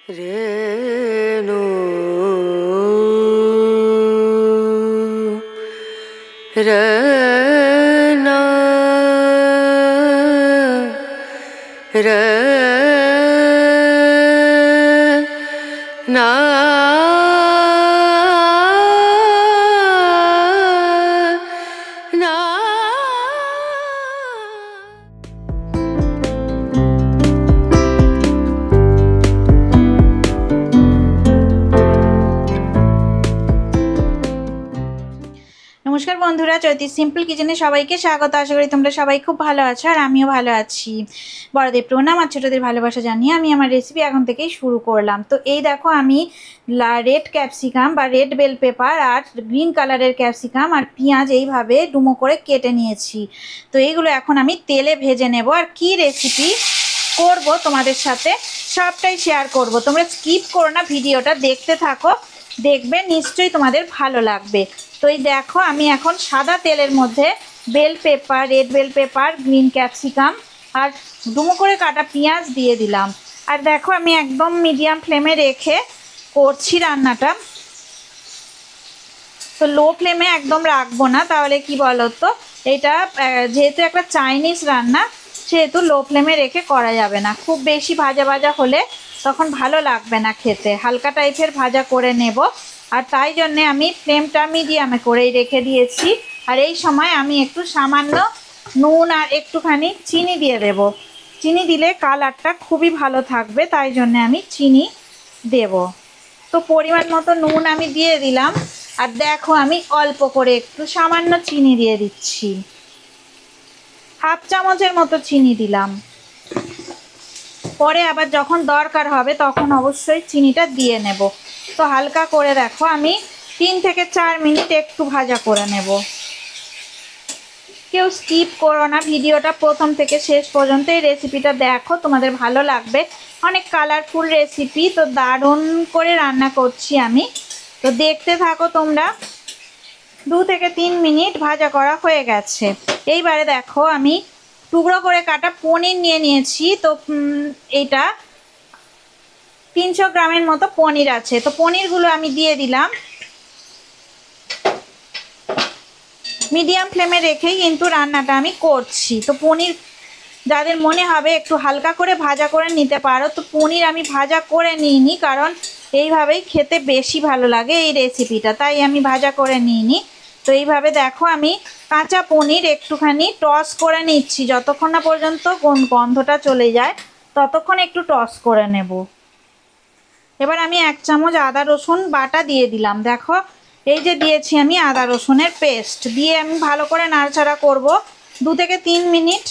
রেণু রনা রনা নমস্কার বন্ধুরা, চৈতি সিম্পল কিচেনে সবাইকে স্বাগত। আশা করি তোমরা সবাই খুব ভালো আছো আর আমিও ভালো আছি। বড়দের প্রণাম আর ছোটদের ভালোবাসা জানিয়ে আমি আমার রেসিপি এখন থেকেই শুরু করলাম। তো এই দেখো, আমি রেড ক্যাপসিকাম বা রেড বেল পেপার আর গ্রিন কালারের ক্যাপসিকাম আর পেঁয়াজ এইভাবে ডুমো করে কেটে নিয়েছি। তো এইগুলো এখন আমি তেলে ভেজে নেব। আর কি রেসিপি করব তোমাদের সাথে সবটাই শেয়ার করব। তোমরা স্কিপ করো না, ভিডিওটা দেখতে থাকো, দেখবে নিশ্চয়ই তোমাদের ভালো লাগবে। তো এই দেখো, আমি এখন সাদা তেলের মধ্যে bell pepper, red bell pepper, green capsicum আর ডুমো করে কাটা পেঁয়াজ দিয়ে দিলাম। আর দেখো, আমি একদম মিডিয়াম ফ্লেমে রেখে করছি রান্নাটা। তো লো ফ্লেমে একদম রাখবো না, তাহলে কি বলো তো, এটা যেহেতু একটা চাইনিজ রান্না সেহেতু লো ফ্লেমে রেখে করা যাবে না। খুব বেশি ভাজা ভাজা হলে তখন ভালো লাগবে না খেতে, হালকা টাইপের ভাজা করে নেব। আর তাই জন্যে আমি ফ্লেমটা মিডিয়ামে করেই রেখে দিয়েছি। আর এই সময় আমি একটু সামান্য নুন আর একটুখানি চিনি দিয়ে দেব। চিনি দিলে কালারটা খুবই ভালো থাকবে, তাই জন্যে আমি চিনি দেব। তো পরিমাণ মতো নুন আমি দিয়ে দিলাম। আর দেখো, আমি অল্প করে একটু সামান্য চিনি দিয়ে দিচ্ছি, হাফ চামচের মতো চিনি দিলাম। পরে আবার যখন দরকার হবে তখন অবশ্যই চিনিটা দিয়ে নেব। তো হালকা করে দেখো, আমি 3 থেকে 4 মিনিট একটু ভাজা করে নেব। কেউ স্কিপ করো না, ভিডিওটা প্রথম থেকে শেষ পর্যন্ত এই রেসিপিটা দেখো, তোমাদের ভালো লাগবে। অনেক কালারফুল রেসিপি, তো দারুণ করে রান্না করছি আমি। তো দেখতে থাকো তোমরা। 2 থেকে 3 মিনিট ভাজা করা হয়ে গেছে। এইবারে দেখো, আমি টুকরো করে কাটা পনির নিয়ে নিয়েছি। তো এইটা 300 গ্রামের মতো পনির আছে। তো পনিরগুলো আমি দিয়ে দিলাম। মিডিয়াম ফ্লেমে রেখেই কিন্তু রান্নাটা আমি করছি। তো পনির যাদের মনে হবে একটু হালকা করে ভাজা করে নিতে পারো, তো পনির আমি ভাজা করে নিইনি, কারণ এইভাবেই খেতে বেশি ভালো লাগে এই রেসিপিটা, তাই আমি ভাজা করে নিইনি। তো এইভাবে দেখো, আমি কাঁচা পনির একটুখানি টস করে নিচ্ছি, যতক্ষণ না পর্যন্ত গন্ধটা চলে যায় ততক্ষণ একটু টস করে নেব। এবার আমি 1 চামচ আদা রসুন বাটা দিয়ে দিলাম। দেখো, এই যে দিয়েছি আমি আদা রসুনের পেস্ট দিয়ে আমি ভালো করে নাড়াচাড়া করব। 2 থেকে 3 মিনিট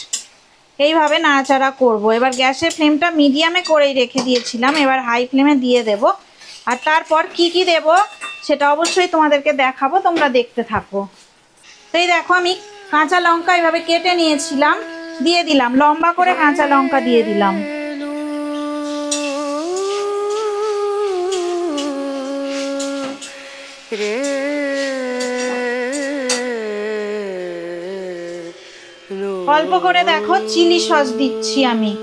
এইভাবে নাড়াচাড়া করব। এবার গ্যাসের ফ্লেমটা মিডিয়ামে করেই রেখে দিয়েছিলাম, এবার হাই ফ্লেমে দিয়ে দেব। আর তারপর কি কি দেব সেটা অবশ্যই তোমাদেরকে দেখাবো, তোমরা দেখতে থাকো। তো এই দেখো, আমি কাঁচা লঙ্কা এইভাবে কেটে নিয়েছিলাম, দিয়ে দিলাম। লম্বা করে কাঁচা লঙ্কা দিয়ে দিলাম। অল্প করে দেখো চিলি সস দিচ্ছি আমি।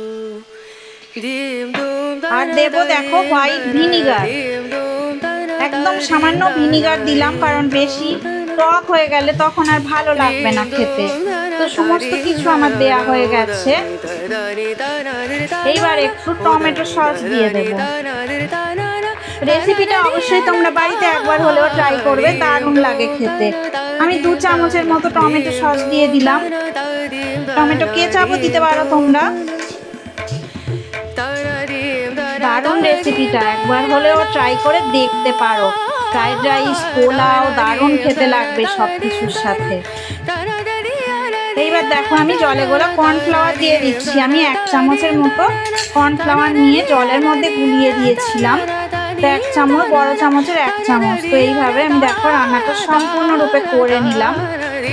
আর দেব দেখো হোয়াইট ভিনিগার, একদম সামান্য ভিনিগার দিলাম, কারণ বেশি টক হয়ে গেলে তখন আর ভালো লাগবে না খেতে। তো সমস্ত কিছু আমার দেয়া হয়ে গেছে। এইবার একটু টমেটো সস দিয়ে দেব। রেসিপিটা অবশ্যই তোমরা বাড়িতে একবার হলেও ট্রাই করবে, দারুণ লাগে খেতে। আমি 2 চামচের মতো টমেটো সস দিয়ে দিলাম। টমেটো কেচাপও দিতে পারো তোমরা। দারুণ রেসিপিটা, একবার হলেও ট্রাই করে দেখতে পারো। ফ্রাইড রাইস, পোলাও দারুণ খেতে লাগবে সব কিছুর সাথে। এইবার দেখো, আমি জলে গোলা কর্নফ্লাওয়ার দিয়ে দিচ্ছি। আমি 1 চামচের মতো কর্নফ্লাওয়ার নিয়ে জলের মধ্যে গুলিয়ে দিয়েছিলাম। তো 1 চামচ, বড় চামচের 1 চামচ। তো এইভাবে আমি দেখো রান্নাটা সম্পূর্ণরূপে করে নিলাম।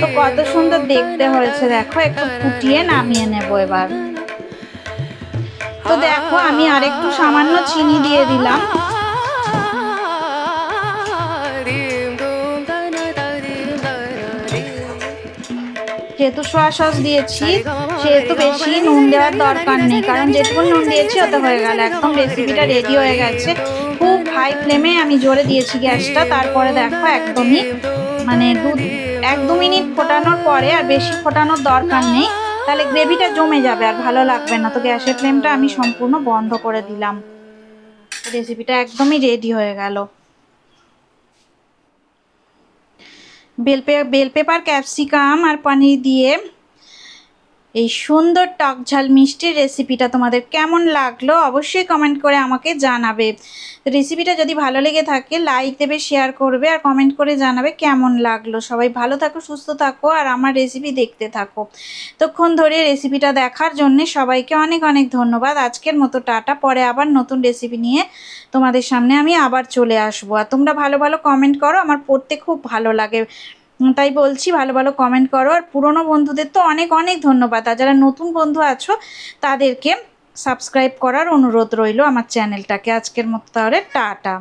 তো কত সুন্দর দেখতে হয়েছে দেখো। একটু ফুটিয়ে নামিয়ে নেব এবার। তো দেখো, আমি আরেকটু সামান্য চিনি দিয়ে দিলাম। যেহেতু সোয়া সস দিয়েছি সেহেতু বেশি নুন দেওয়ার দরকার নেই, কারণ যেটুকু নুন দিয়েছি ওতে হয়ে গেল। একদম রেসিপিটা রেডি হয়ে গেছে। খুব হাই ফ্লেমে আমি জোরে দিয়েছি গ্যাসটা। তারপরে দেখো একদমই মানে 1-2 মিনিট ফোটানোর পরে, আর বেশি ফোটানোর দরকার নেই, তাহলে গ্রেভিটা জমে যাবে আর ভালো লাগবে না। তো গ্যাসের ফ্লেমটা আমি সম্পূর্ণ বন্ধ করে দিলাম। রেসিপিটা একদমই রেডি হয়ে গেল। বেল পেপার, ক্যাপসিকাম আর পনির দিয়ে এই সুন্দর টক ঝাল মিষ্টির রেসিপিটা তোমাদের কেমন লাগলো অবশ্যই কমেন্ট করে আমাকে জানাবে। রেসিপিটা যদি ভালো লেগে থাকে লাইক দেবে, শেয়ার করবে আর কমেন্ট করে জানাবে কেমন লাগলো। সবাই ভালো থাকো, সুস্থ থাকো আর আমার রেসিপি দেখতে থাকো। ততক্ষণ ধরে রেসিপিটা দেখার জন্য সবাইকে অনেক অনেক ধন্যবাদ। আজকের মতো টাটা। পরে আবার নতুন রেসিপি নিয়ে তোমাদের সামনে আমি আবার চলে আসবো। আর তোমরা ভালো ভালো কমেন্ট করো, আমার পড়তে খুব ভালো লাগে, তাই বলছি ভালো ভালো কমেন্ট করো। আর পুরনো বন্ধুদের তো অনেক অনেক ধন্যবাদ। আর যারা নতুন বন্ধু আছো তাদেরকে সাবস্ক্রাইব করার অনুরোধ রইল আমার চ্যানেলটাকে। আজকের মতো তাহলে টাটা।